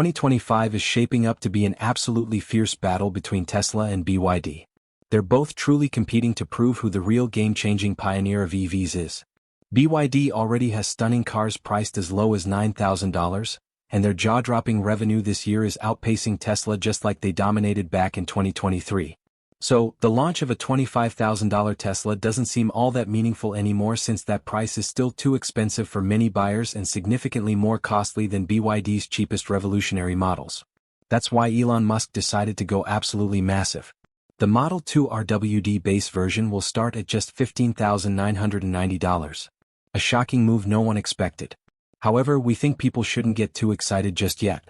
2025 is shaping up to be an absolutely fierce battle between Tesla and BYD. They're both truly competing to prove who the real game-changing pioneer of EVs is. BYD already has stunning cars priced as low as $9,000, and their jaw-dropping revenue this year is outpacing Tesla just like they dominated back in 2023. So, the launch of a $25,000 Tesla doesn't seem all that meaningful anymore since that price is still too expensive for many buyers and significantly more costly than BYD's cheapest revolutionary models. That's why Elon Musk decided to go absolutely massive. The Model 2 RWD base version will start at just $15,990. A shocking move no one expected. However, we think people shouldn't get too excited just yet.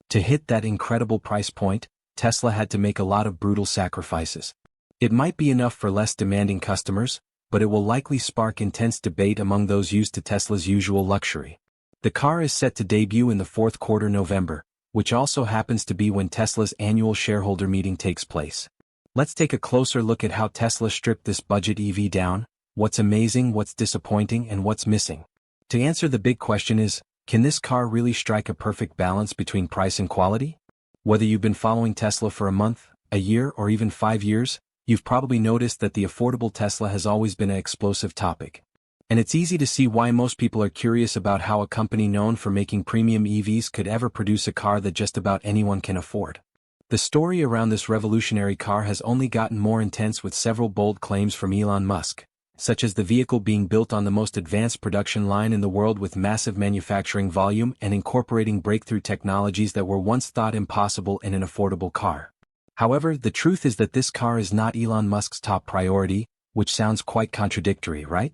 To hit that incredible price point, Tesla had to make a lot of brutal sacrifices. It might be enough for less demanding customers, but it will likely spark intense debate among those used to Tesla's usual luxury. The car is set to debut in the fourth quarter November, which also happens to be when Tesla's annual shareholder meeting takes place. Let's take a closer look at how Tesla stripped this budget EV down, what's amazing, what's disappointing, and what's missing. To answer the big question is, can this car really strike a perfect balance between price and quality? Whether you've been following Tesla for a month, a year, or even 5 years, you've probably noticed that the affordable Tesla has always been an explosive topic. And it's easy to see why most people are curious about how a company known for making premium EVs could ever produce a car that just about anyone can afford. The story around this revolutionary car has only gotten more intense with several bold claims from Elon Musk, such as the vehicle being built on the most advanced production line in the world with massive manufacturing volume and incorporating breakthrough technologies that were once thought impossible in an affordable car. However, the truth is that this car is not Elon Musk's top priority, which sounds quite contradictory, right?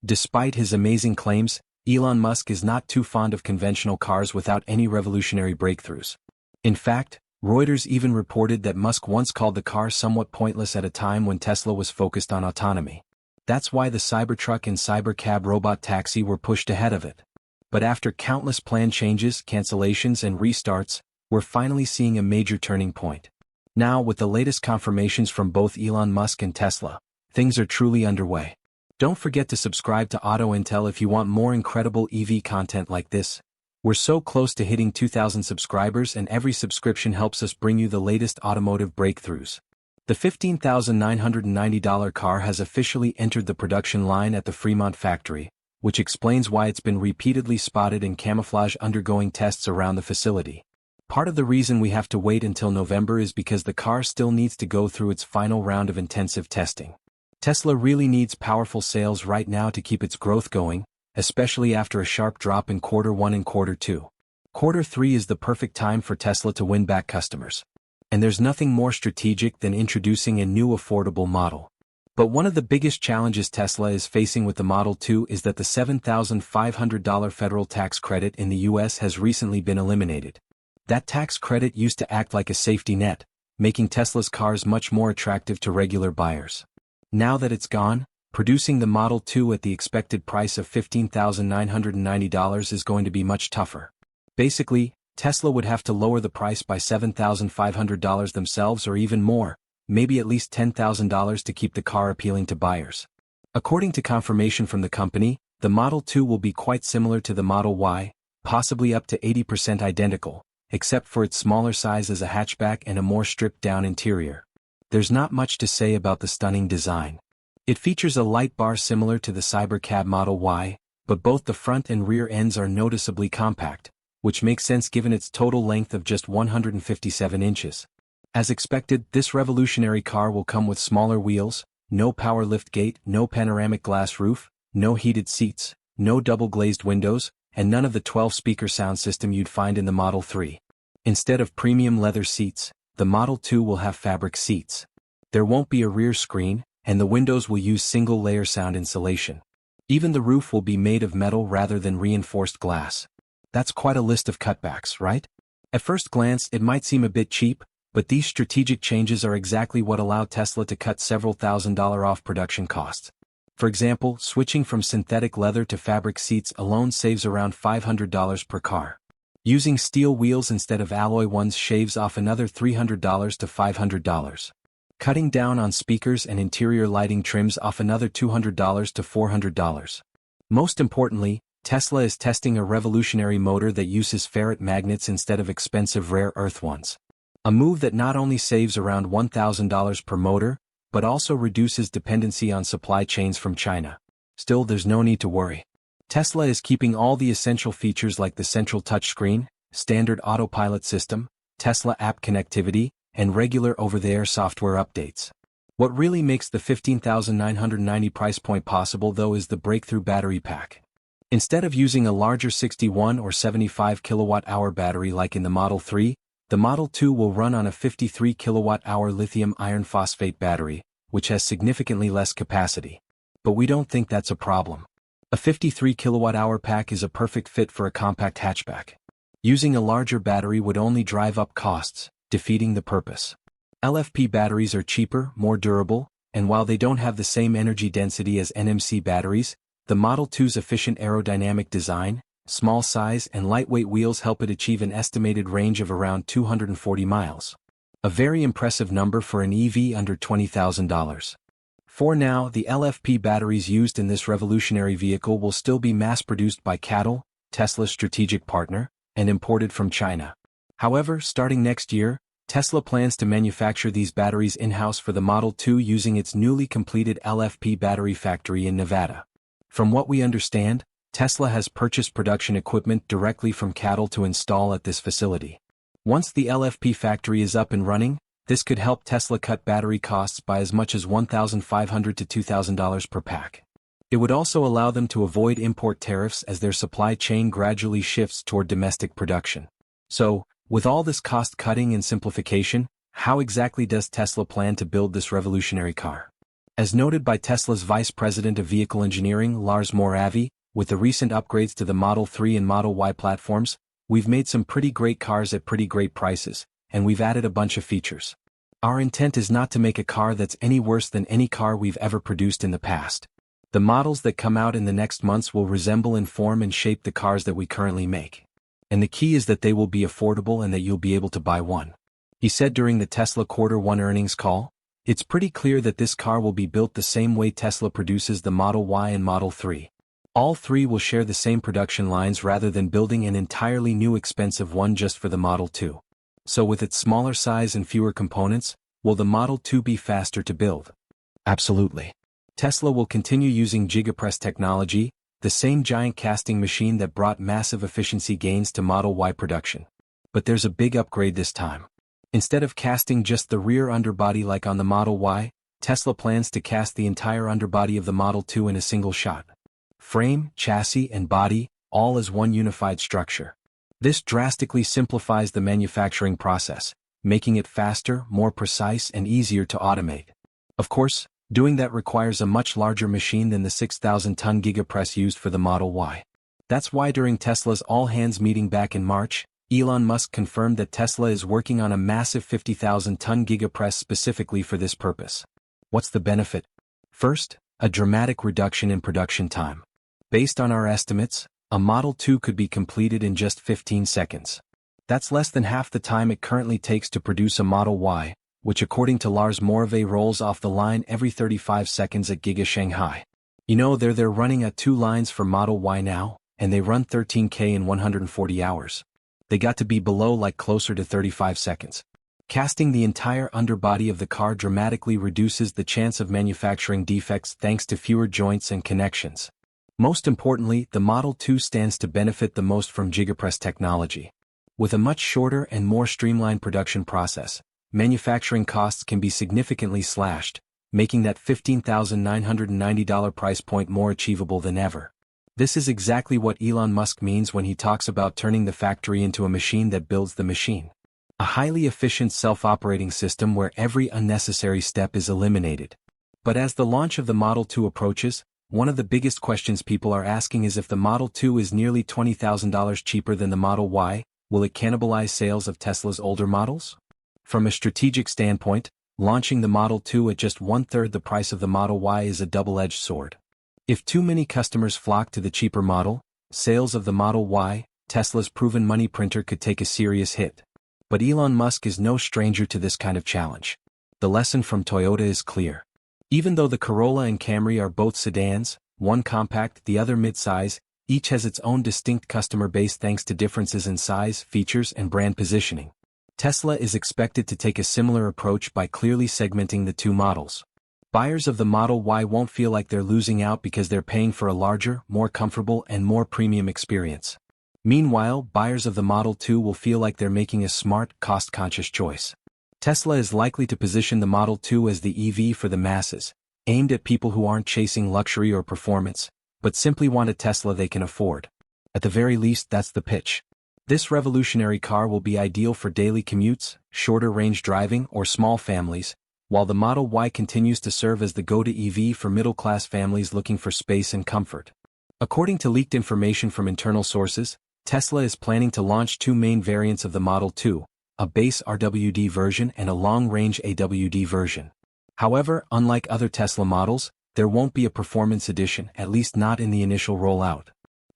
Despite his amazing claims, Elon Musk is not too fond of conventional cars without any revolutionary breakthroughs. In fact, Reuters even reported that Musk once called the car somewhat pointless at a time when Tesla was focused on autonomy. That's why the Cybertruck and Cybercab robot taxi were pushed ahead of it. But after countless plan changes, cancellations, and restarts, we're finally seeing a major turning point. Now, with the latest confirmations from both Elon Musk and Tesla, things are truly underway. Don't forget to subscribe to Auto Intel if you want more incredible EV content like this. We're so close to hitting 2,000 subscribers, and every subscription helps us bring you the latest automotive breakthroughs. The $15,990 car has officially entered the production line at the Fremont factory, which explains why it's been repeatedly spotted in camouflage undergoing tests around the facility. Part of the reason we have to wait until November is because the car still needs to go through its final round of intensive testing. Tesla really needs powerful sales right now to keep its growth going, especially after a sharp drop in Q1 and Q2. Q3 is the perfect time for Tesla to win back customers. And there's nothing more strategic than introducing a new affordable model. But one of the biggest challenges Tesla is facing with the Model 2 is that the $7,500 federal tax credit in the US has recently been eliminated. That tax credit used to act like a safety net, making Tesla's cars much more attractive to regular buyers. Now that it's gone, producing the Model 2 at the expected price of $15,990 is going to be much tougher. Basically, Tesla would have to lower the price by $7,500 themselves or even more, maybe at least $10,000 to keep the car appealing to buyers. According to confirmation from the company, the Model 2 will be quite similar to the Model Y, possibly up to 80% identical, except for its smaller size as a hatchback and a more stripped-down interior. There's not much to say about the stunning design. It features a light bar similar to the Cybercab Model Y, but both the front and rear ends are noticeably compact, which makes sense given its total length of just 157 inches. As expected, this revolutionary car will come with smaller wheels, no power liftgate, no panoramic glass roof, no heated seats, no double-glazed windows, and none of the 12-speaker sound system you'd find in the Model 3. Instead of premium leather seats, the Model 2 will have fabric seats. There won't be a rear screen, and the windows will use single-layer sound insulation. Even the roof will be made of metal rather than reinforced glass. That's quite a list of cutbacks, right? At first glance, it might seem a bit cheap, but these strategic changes are exactly what allowed Tesla to cut several $1,000s off production costs. For example, switching from synthetic leather to fabric seats alone saves around $500 per car. Using steel wheels instead of alloy ones shaves off another $300 to $500. Cutting down on speakers and interior lighting trims off another $200 to $400. Most importantly, Tesla is testing a revolutionary motor that uses ferrite magnets instead of expensive rare earth ones. A move that not only saves around $1,000 per motor, but also reduces dependency on supply chains from China. Still, there's no need to worry. Tesla is keeping all the essential features like the central touchscreen, standard autopilot system, Tesla app connectivity, and regular over-the-air software updates. What really makes the $15,990 price point possible though is the breakthrough battery pack. Instead of using a larger 61 or 75 kilowatt-hour battery like in the Model 3, the Model 2 will run on a 53 kilowatt-hour lithium iron phosphate battery, which has significantly less capacity. But we don't think that's a problem. A 53 kilowatt-hour pack is a perfect fit for a compact hatchback. Using a larger battery would only drive up costs, defeating the purpose. LFP batteries are cheaper, more durable, and while they don't have the same energy density as NMC batteries, the Model 2's efficient aerodynamic design, small size and lightweight wheels help it achieve an estimated range of around 240 miles. A very impressive number for an EV under $20,000. For now, the LFP batteries used in this revolutionary vehicle will still be mass-produced by CATL, Tesla's strategic partner, and imported from China. However, starting next year, Tesla plans to manufacture these batteries in-house for the Model 2 using its newly completed LFP battery factory in Nevada. From what we understand, Tesla has purchased production equipment directly from CATL to install at this facility. Once the LFP factory is up and running, this could help Tesla cut battery costs by as much as $1,500 to $2,000 per pack. It would also allow them to avoid import tariffs as their supply chain gradually shifts toward domestic production. So, with all this cost-cutting and simplification, how exactly does Tesla plan to build this revolutionary car? As noted by Tesla's Vice President of Vehicle Engineering, Lars Moravi, with the recent upgrades to the Model 3 and Model Y platforms, we've made some pretty great cars at pretty great prices, and we've added a bunch of features. Our intent is not to make a car that's any worse than any car we've ever produced in the past. The models that come out in the next months will resemble in form and shape the cars that we currently make. And the key is that they will be affordable and that you'll be able to buy one. He said during the Tesla Q1 earnings call, "It's pretty clear that this car will be built the same way Tesla produces the Model Y and Model 3. All three will share the same production lines rather than building an entirely new expensive one just for the Model 2. So with its smaller size and fewer components, will the Model 2 be faster to build?" Absolutely. Tesla will continue using Gigapress technology, the same giant casting machine that brought massive efficiency gains to Model Y production. But there's a big upgrade this time. Instead of casting just the rear underbody like on the Model Y, Tesla plans to cast the entire underbody of the Model 2 in a single shot. Frame, chassis, and body, all as one unified structure. This drastically simplifies the manufacturing process, making it faster, more precise, and easier to automate. Of course, doing that requires a much larger machine than the 6,000-ton Gigapress used for the Model Y. That's why during Tesla's all-hands meeting back in March, Elon Musk confirmed that Tesla is working on a massive 50,000-ton Gigapress specifically for this purpose. What's the benefit? First, a dramatic reduction in production time. Based on our estimates, a Model 2 could be completed in just 15 seconds. That's less than half the time it currently takes to produce a Model Y, which according to Lars Morave rolls off the line every 35 seconds at Giga Shanghai. You know they're running at 2 lines for Model Y now, and they run 13K in 140 hours. They got to be below like closer to 35 seconds. Casting the entire underbody of the car dramatically reduces the chance of manufacturing defects thanks to fewer joints and connections. Most importantly, the Model 2 stands to benefit the most from Gigapress technology. With a much shorter and more streamlined production process, manufacturing costs can be significantly slashed, making that $15,990 price point more achievable than ever. This is exactly what Elon Musk means when he talks about turning the factory into a machine that builds the machine. A highly efficient self-operating system where every unnecessary step is eliminated. But as the launch of the Model 2 approaches, one of the biggest questions people are asking is if the Model 2 is nearly $20,000 cheaper than the Model Y, will it cannibalize sales of Tesla's older models? From a strategic standpoint, launching the Model 2 at just 1/3 the price of the Model Y is a double-edged sword. If too many customers flock to the cheaper model, sales of the Model Y, Tesla's proven money printer, could take a serious hit. But Elon Musk is no stranger to this kind of challenge. The lesson from Toyota is clear. Even though the Corolla and Camry are both sedans, one compact, the other midsize, Each has its own distinct customer base thanks to differences in size, features, and brand positioning. Tesla is expected to take a similar approach by clearly segmenting the two models. Buyers of the Model Y won't feel like they're losing out because they're paying for a larger, more comfortable, and more premium experience. Meanwhile, buyers of the Model 2 will feel like they're making a smart, cost-conscious choice. Tesla is likely to position the Model 2 as the EV for the masses, aimed at people who aren't chasing luxury or performance, but simply want a Tesla they can afford. At the very least, that's the pitch. This revolutionary car will be ideal for daily commutes, shorter-range driving, or small families, while the Model Y continues to serve as the go-to EV for middle-class families looking for space and comfort. According to leaked information from internal sources, Tesla is planning to launch two main variants of the Model 2, a base RWD version and a long-range AWD version. However, unlike other Tesla models, there won't be a performance edition, at least not in the initial rollout.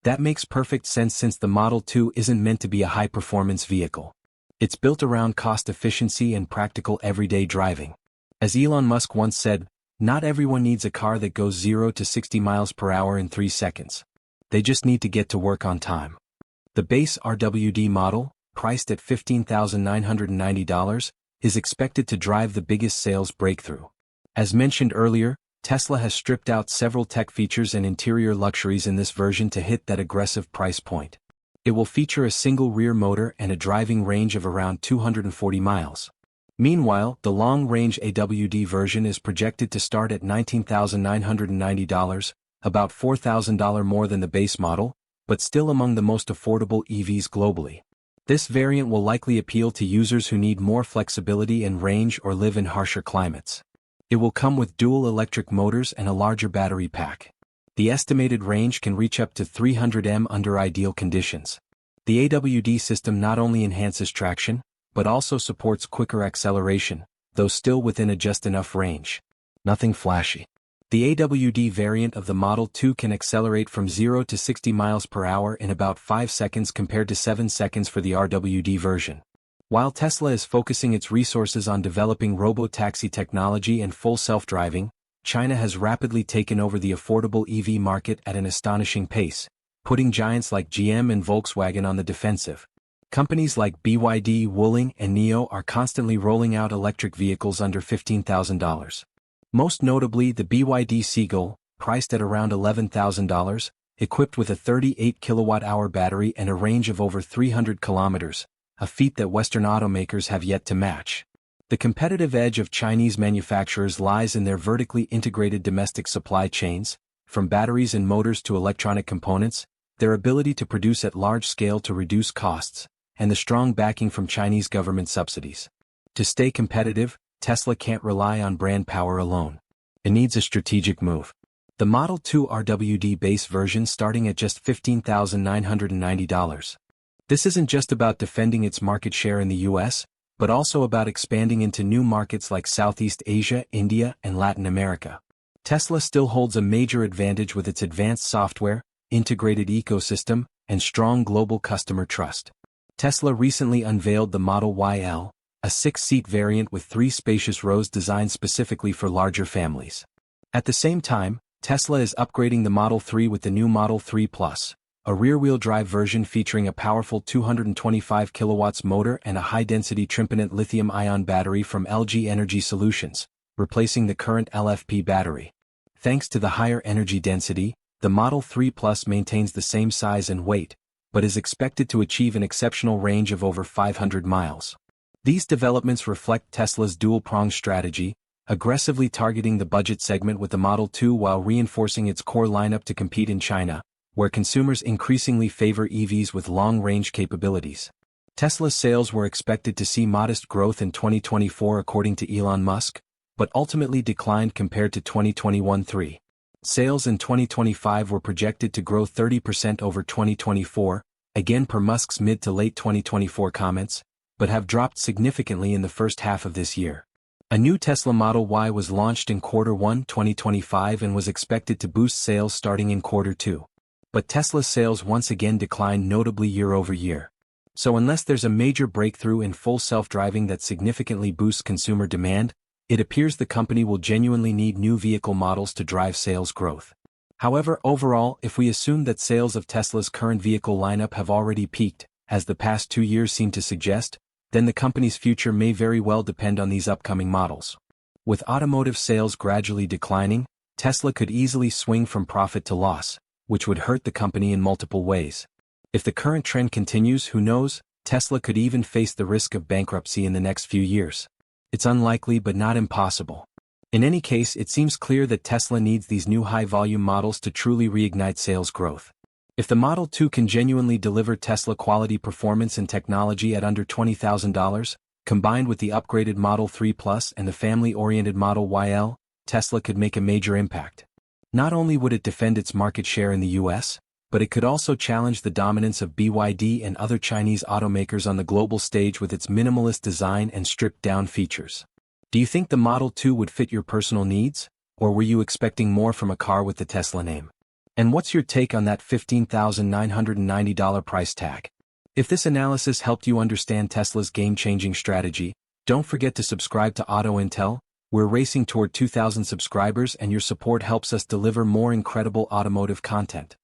That makes perfect sense since the Model 2 isn't meant to be a high-performance vehicle. It's built around cost efficiency and practical everyday driving. As Elon Musk once said, not everyone needs a car that goes 0 to 60 miles per hour in 3 seconds. They just need to get to work on time. The base RWD model, priced at $15,990, is expected to drive the biggest sales breakthrough. As mentioned earlier, Tesla has stripped out several tech features and interior luxuries in this version to hit that aggressive price point. It will feature a single rear motor and a driving range of around 240 miles. Meanwhile, the long-range AWD version is projected to start at $19,990, about $4,000 more than the base model, but still among the most affordable EVs globally. This variant will likely appeal to users who need more flexibility and range or live in harsher climates. It will come with dual electric motors and a larger battery pack. The estimated range can reach up to 300 m under ideal conditions. The AWD system not only enhances traction, but also supports quicker acceleration, though still within a just enough range. Nothing flashy. The AWD variant of the Model 2 can accelerate from 0 to 60 miles per hour in about 5 seconds compared to 7 seconds for the RWD version. While Tesla is focusing its resources on developing robo-taxi technology and full self-driving, China has rapidly taken over the affordable EV market at an astonishing pace, putting giants like GM and Volkswagen on the defensive. Companies like BYD, Wuling, and NIO are constantly rolling out electric vehicles under $15,000. Most notably the BYD Seagull, priced at around $11,000, equipped with a 38 kilowatt-hour battery and a range of over 300 kilometers, a feat that Western automakers have yet to match. The competitive edge of Chinese manufacturers lies in their vertically integrated domestic supply chains, from batteries and motors to electronic components, their ability to produce at large scale to reduce costs, and the strong backing from Chinese government subsidies. To stay competitive, Tesla can't rely on brand power alone. It needs a strategic move. The Model 2 RWD base version starting at just $15,990. This isn't just about defending its market share in the US, but also about expanding into new markets like Southeast Asia, India, and Latin America. Tesla still holds a major advantage with its advanced software, integrated ecosystem, and strong global customer trust. Tesla recently unveiled the Model YL, a 6-seat variant with 3 spacious rows designed specifically for larger families. At the same time, Tesla is upgrading the Model 3 with the new Model 3 Plus, a rear-wheel drive version featuring a powerful 225 kilowatts motor and a high-density trimponent lithium-ion battery from LG Energy Solutions, replacing the current LFP battery. Thanks to the higher energy density, the Model 3 Plus maintains the same size and weight, but is expected to achieve an exceptional range of over 500 miles. These developments reflect Tesla's dual-pronged strategy, aggressively targeting the budget segment with the Model 2 while reinforcing its core lineup to compete in China, where consumers increasingly favor EVs with long-range capabilities. Tesla's sales were expected to see modest growth in 2024 according to Elon Musk, but ultimately declined compared to 2021-3. Sales in 2025 were projected to grow 30% over 2024, again per Musk's mid to late 2024 comments, but have dropped significantly in the first half of this year. A new Tesla Model Y was launched in Q1 2025 and was expected to boost sales starting in Q2. But Tesla's sales once again declined notably year over year. So unless there's a major breakthrough in full self-driving that significantly boosts consumer demand, it appears the company will genuinely need new vehicle models to drive sales growth. However, overall, if we assume that sales of Tesla's current vehicle lineup have already peaked, as the past 2 years seem to suggest, then the company's future may very well depend on these upcoming models. With automotive sales gradually declining, Tesla could easily swing from profit to loss, which would hurt the company in multiple ways. If the current trend continues, who knows, Tesla could even face the risk of bankruptcy in the next few years. It's unlikely but not impossible. In any case, it seems clear that Tesla needs these new high-volume models to truly reignite sales growth. If the Model 2 can genuinely deliver Tesla-quality performance and technology at under $20,000, combined with the upgraded Model 3 Plus and the family-oriented Model YL, Tesla could make a major impact. Not only would it defend its market share in the US, but it could also challenge the dominance of BYD and other Chinese automakers on the global stage with its minimalist design and stripped-down features. Do you think the Model 2 would fit your personal needs, or were you expecting more from a car with the Tesla name? And what's your take on that $15,990 price tag? If this analysis helped you understand Tesla's game-changing strategy, don't forget to subscribe to Auto Intel. We're racing toward 2,000 subscribers and your support helps us deliver more incredible automotive content.